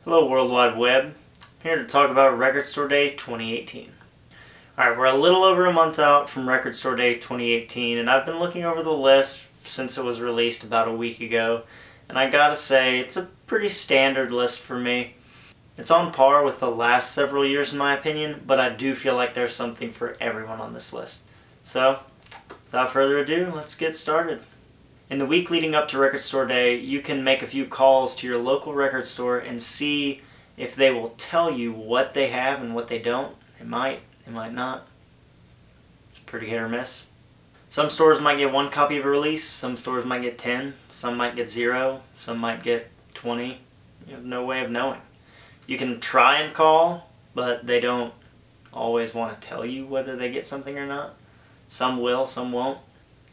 Hello World Wide Web. I'm here to talk about Record Store Day 2018. Alright, we're a little over a month out from Record Store Day 2018, and I've been looking over the list since it was released about a week ago, and I gotta say, it's a pretty standard list for me. It's on par with the last several years in my opinion, but I do feel like there's something for everyone on this list. So, without further ado, let's get started. In the week leading up to Record Store Day, you can make a few calls to your local record store and see if they will tell you what they have and what they don't. They might not. It's pretty hit or miss. Some stores might get one copy of a release, some stores might get 10, some might get 0, some might get 20. You have no way of knowing. You can try and call, but they don't always want to tell you whether they get something or not. Some will, some won't.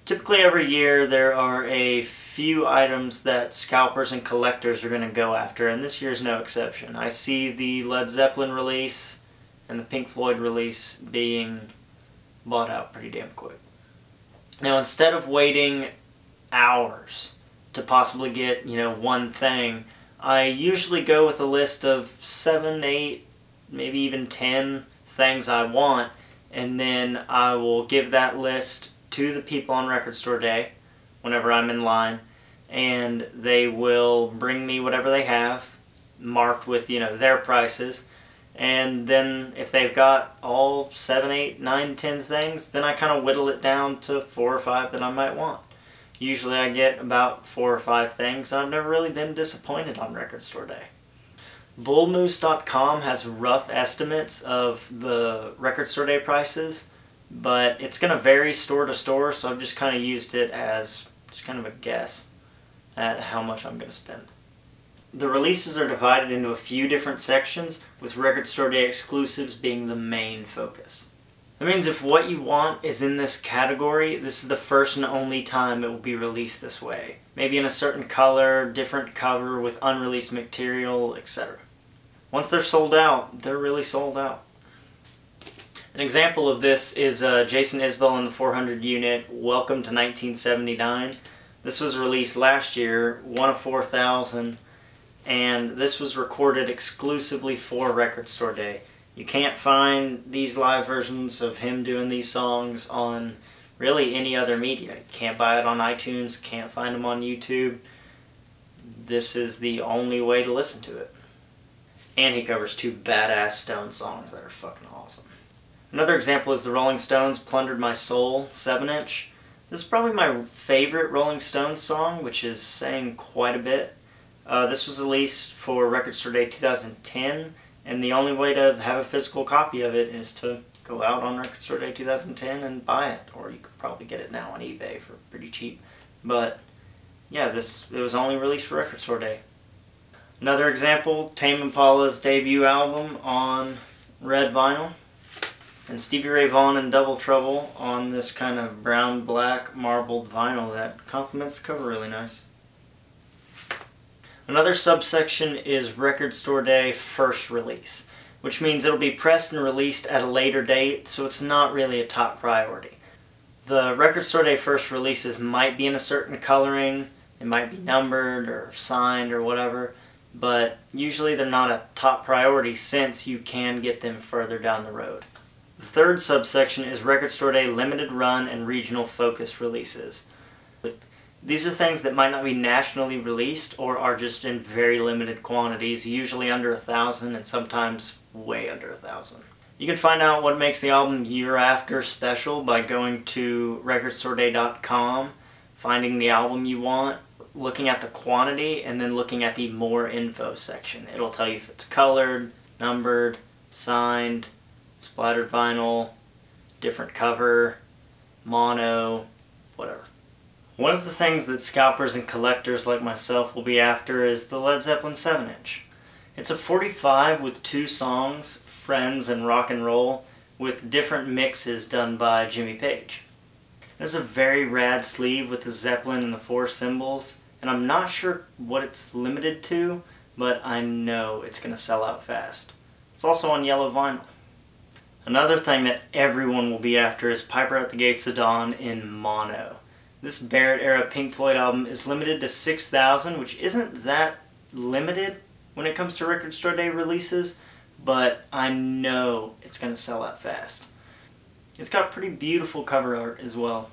Typically every year there are a few items that scalpers and collectors are going to go after, and this year's no exception. I see the Led Zeppelin release and the Pink Floyd release being bought out pretty damn quick. Now instead of waiting hours to possibly get, one thing, I usually go with a list of 7, 8, maybe even 10 things I want, and then I will give that list to the people on Record Store Day whenever I'm in line, and they will bring me whatever they have marked with their prices, and then if they've got all 7, 8, 9, 10 things, then I kind of whittle it down to 4 or 5 that I might want. Usually I get about 4 or 5 things, and I've never really been disappointed on Record Store Day. Bullmoose.com has rough estimates of the Record Store Day prices, but it's going to vary store to store, so I've just kind of used it as just kind of a guess at how much I'm going to spend. The releases are divided into a few different sections, with Record Store Day exclusives being the main focus. That means if what you want is in this category, this is the first and only time it will be released this way. Maybe in a certain color, different cover, with unreleased material, etc. Once they're sold out, they're really sold out. An example of this is Jason Isbell and the 400 unit, Welcome to 1979. This was released last year, one of 4,000, and this was recorded exclusively for Record Store Day. You can't find these live versions of him doing these songs on really any other media. You can't buy it on iTunes, can't find them on YouTube. This is the only way to listen to it. And he covers 2 badass Stone songs that are fucking awesome. Another example is the Rolling Stones' Plundered My Soul 7-inch. This is probably my favorite Rolling Stones song, which is saying quite a bit. This was released for Record Store Day 2010, and the only way to have a physical copy of it is to go out on Record Store Day 2010 and buy it, or you could probably get it now on eBay for pretty cheap. But yeah, it was only released for Record Store Day. Another example, Tame Impala's debut album on red vinyl, and Stevie Ray Vaughan and Double Trouble on this kind of brown-black marbled vinyl that complements the cover really nice. Another subsection is Record Store Day first release, which means it'll be pressed and released at a later date, so it's not really a top priority. The Record Store Day first releases might be in a certain coloring, they might be numbered or signed or whatever, but usually they're not a top priority since you can get them further down the road. The third subsection is Record Store Day limited run and regional focus releases. These are things that might not be nationally released or are just in very limited quantities, usually under 1,000 and sometimes way under 1,000. You can find out what makes the album year after special by going to recordstoreday.com, finding the album you want, looking at the quantity, and then looking at the more info section. It'll tell you if it's colored, numbered, signed, splattered vinyl, different cover, mono, whatever. One of the things that scalpers and collectors like myself will be after is the Led Zeppelin 7-inch. It's a 45 with 2 songs, Friends and Rock and Roll, with different mixes done by Jimmy Page. It's a very rad sleeve with the Zeppelin and the 4 cymbals, and I'm not sure what it's limited to, but I know it's going to sell out fast. It's also on yellow vinyl. Another thing that everyone will be after is Piper at the Gates of Dawn in mono. This Barrett era Pink Floyd album is limited to 6,000, which isn't that limited, when it comes to Record Store Day releases, but I know it's going to sell out fast. It's got pretty beautiful cover art as well.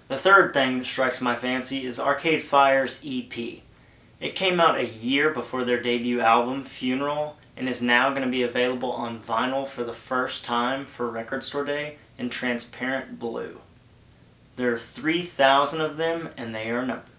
The third thing that strikes my fancy is Arcade Fire's EP. It came out a year before their debut album, Funeral, and is now going to be available on vinyl for the first time for Record Store Day in transparent blue. There are 3,000 of them, and they are numbered.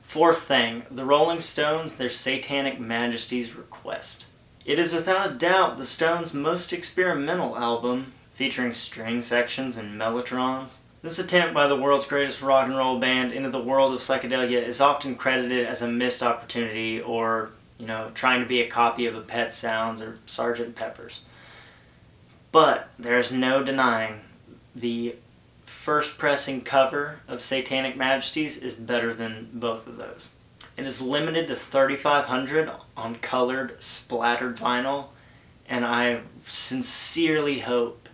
Fourth thing, the Rolling Stones, their Satanic Majesty's Request. It is without a doubt the Stones' most experimental album, featuring string sections and mellotrons. This attempt by the world's greatest rock and roll band into the world of psychedelia is often credited as a missed opportunity or, trying to be a copy of a Pet Sounds or Sgt. Pepper's. But there's no denying the first pressing cover of Satanic Majesties is better than both of those. It is limited to 3,500 on colored, splattered vinyl, and I sincerely hope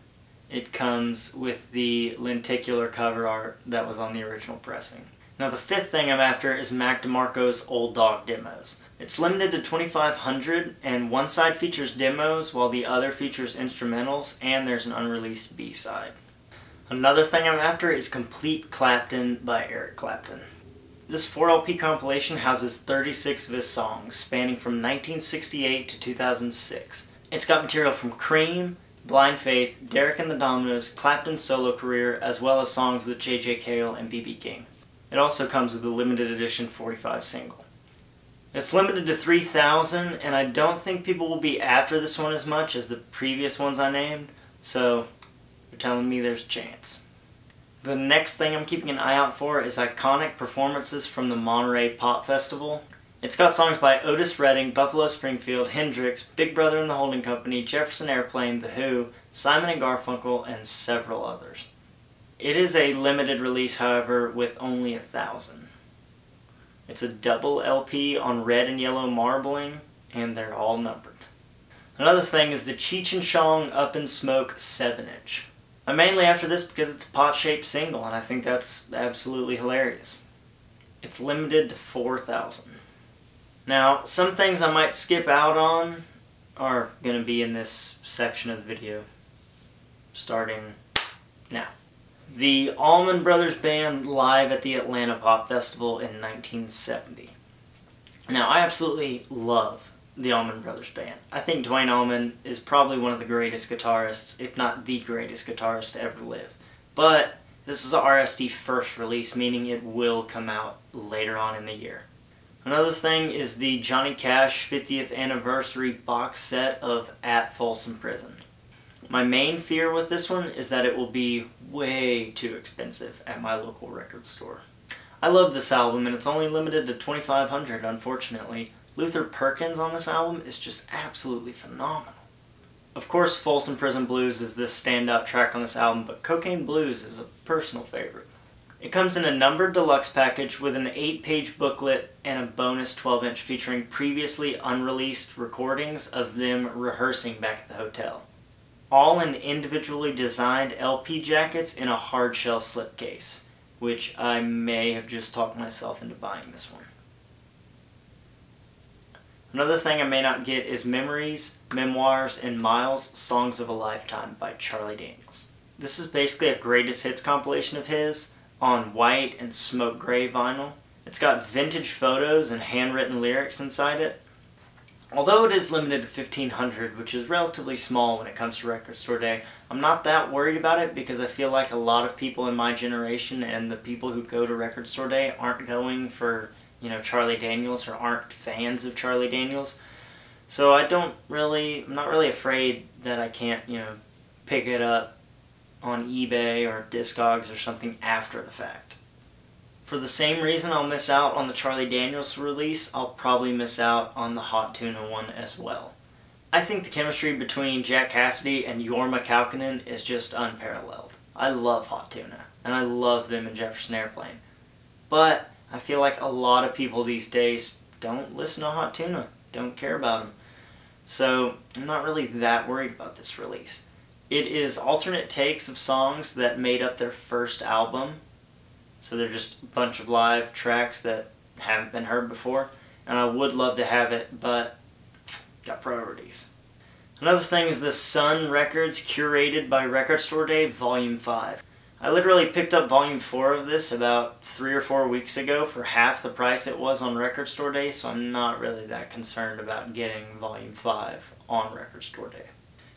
it comes with the lenticular cover art that was on the original pressing. Now the fifth thing I'm after is Mac DeMarco's Old Dog demos. It's limited to 2,500 and one side features demos while the other features instrumentals and there's an unreleased B-side. Another thing I'm after is Complete Clapton by Eric Clapton. This 4LP compilation houses 36 of his songs spanning from 1968 to 2006. It's got material from Cream, Blind Faith, Derek and the Dominos, Clapton's solo career, as well as songs with J.J. Cale and B.B. King. It also comes with a limited edition 45 single. It's limited to 3,000, and I don't think people will be after this one as much as the previous ones I named, so you're telling me there's a chance. The next thing I'm keeping an eye out for is iconic performances from the Monterey Pop Festival. It's got songs by Otis Redding, Buffalo Springfield, Hendrix, Big Brother and the Holding Company, Jefferson Airplane, The Who, Simon and Garfunkel, and several others. It is a limited release, however, with only 1,000. It's a double LP on red and yellow marbling, and they're all numbered. Another thing is the Cheech and Chong Up in Smoke 7-inch. I'm mainly after this because it's a pot-shaped single, and I think that's absolutely hilarious. It's limited to 4,000. Now, some things I might skip out on are going to be in this section of the video, starting now. The Allman Brothers Band live at the Atlanta Pop Festival in 1970. Now, I absolutely love the Allman Brothers Band. I think Duane Allman is probably one of the greatest guitarists, if not the greatest guitarist to ever live. But this is a RSD first release, meaning it will come out later on in the year. Another thing is the Johnny Cash 50th anniversary box set of At Folsom Prison. My main fear with this one is that it will be way too expensive at my local record store. I love this album and it's only limited to 2,500, unfortunately. Luther Perkins on this album is just absolutely phenomenal. Of course, Folsom Prison Blues is the standout track on this album, but Cocaine Blues is a personal favorite. It comes in a numbered deluxe package with an 8-page booklet and a bonus 12-inch featuring previously unreleased recordings of them rehearsing back at the hotel. All in individually designed LP jackets in a hard-shell slipcase, which I may have just talked myself into buying this one. Another thing I may not get is Memories, Memoirs, and Miles, Songs of a Lifetime by Charlie Daniels. This is basically a greatest hits compilation of his, on white and smoke gray vinyl. It's got vintage photos and handwritten lyrics inside it. Although it is limited to 1,500, which is relatively small when it comes to Record Store Day, I'm not that worried about it because I feel like a lot of people in my generation and the people who go to Record Store Day aren't going for, Charlie Daniels or aren't fans of Charlie Daniels. So I'm not really afraid that I can't, pick it up on eBay or Discogs or something after the fact. For the same reason I'll miss out on the Charlie Daniels release, I'll probably miss out on the Hot Tuna one as well. I think the chemistry between Jack Cassidy and Jorma Kaukonen is just unparalleled. I love Hot Tuna, and I love them in Jefferson Airplane. But I feel like a lot of people these days don't listen to Hot Tuna, don't care about them. So I'm not really that worried about this release. It is alternate takes of songs that made up their first album. So they're just a bunch of live tracks that haven't been heard before. and I would love to have it, but got priorities. Another thing is the Sun Records Curated by Record Store Day Volume 5. I literally picked up Volume 4 of this about 3 or 4 weeks ago for half the price it was on Record Store Day, so I'm not really that concerned about getting Volume 5 on Record Store Day.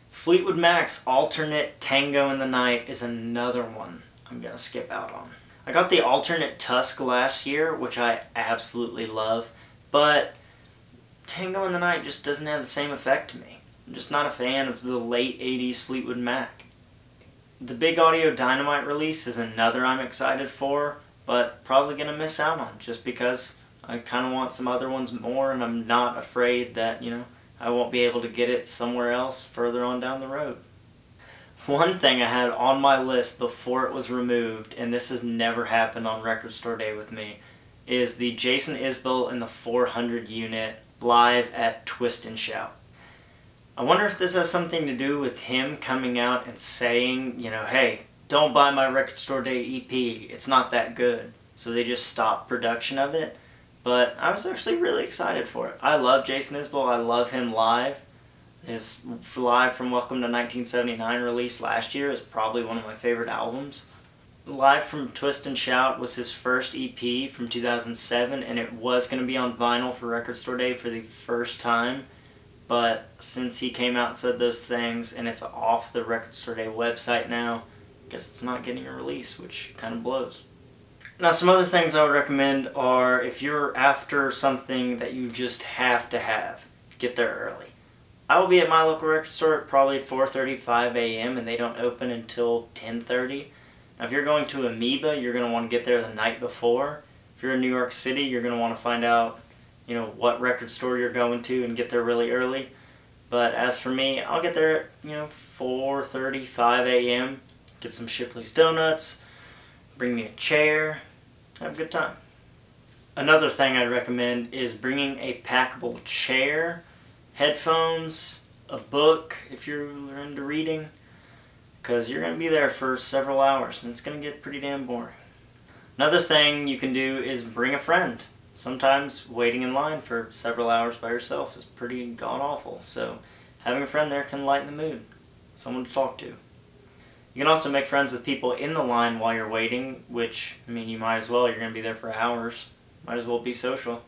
Fleetwood Mac's alternate Tango in the Night is another one I'm going to skip out on. I got the alternate Tusk last year, which I absolutely love, but Tango in the Night just doesn't have the same effect to me. I'm just not a fan of the late 80s Fleetwood Mac. The Big Audio Dynamite release is another I'm excited for, but probably going to miss out on just because I kind of want some other ones more, and I'm not afraid that, I won't be able to get it somewhere else further on down the road. One thing I had on my list before it was removed, and this has never happened on Record Store Day with me, is the Jason Isbell and the 400 unit live at Twist and Shout. I wonder if this has something to do with him coming out and saying, hey, don't buy my Record Store Day EP, it's not that good. So they just stopped production of it. But I was actually really excited for it. I love Jason Isbell, I love him live. His Live from Welcome to 1979 release last year is probably one of my favorite albums. Live from Twist and Shout was his first EP from 2007, and it was going to be on vinyl for Record Store Day for the first time. But since he came out and said those things, and it's off the Record Store Day website now, I guess it's not getting a release, which kind of blows. Now, some other things I would recommend are, if you're after something that you just have to have, get there early. I will be at my local record store at probably 4:35 a.m. and they don't open until 10:30. Now, if you're going to Amoeba, you're going to want to get there the night before. If you're in New York City, you're going to want to find out what record store you're going to and get there really early. But as for me, I'll get there at 4:35 a.m. Get some Shipley's Donuts, bring me a chair, have a good time. Another thing I'd recommend is bringing a packable chair, headphones, a book if you're into reading, because you're going to be there for several hours and it's going to get pretty damn boring. Another thing you can do is bring a friend. Sometimes waiting in line for several hours by yourself is pretty god-awful, so having a friend there can lighten the mood. Someone to talk to. You can also make friends with people in the line while you're waiting, which, you might as well. You're going to be there for hours. Might as well be social.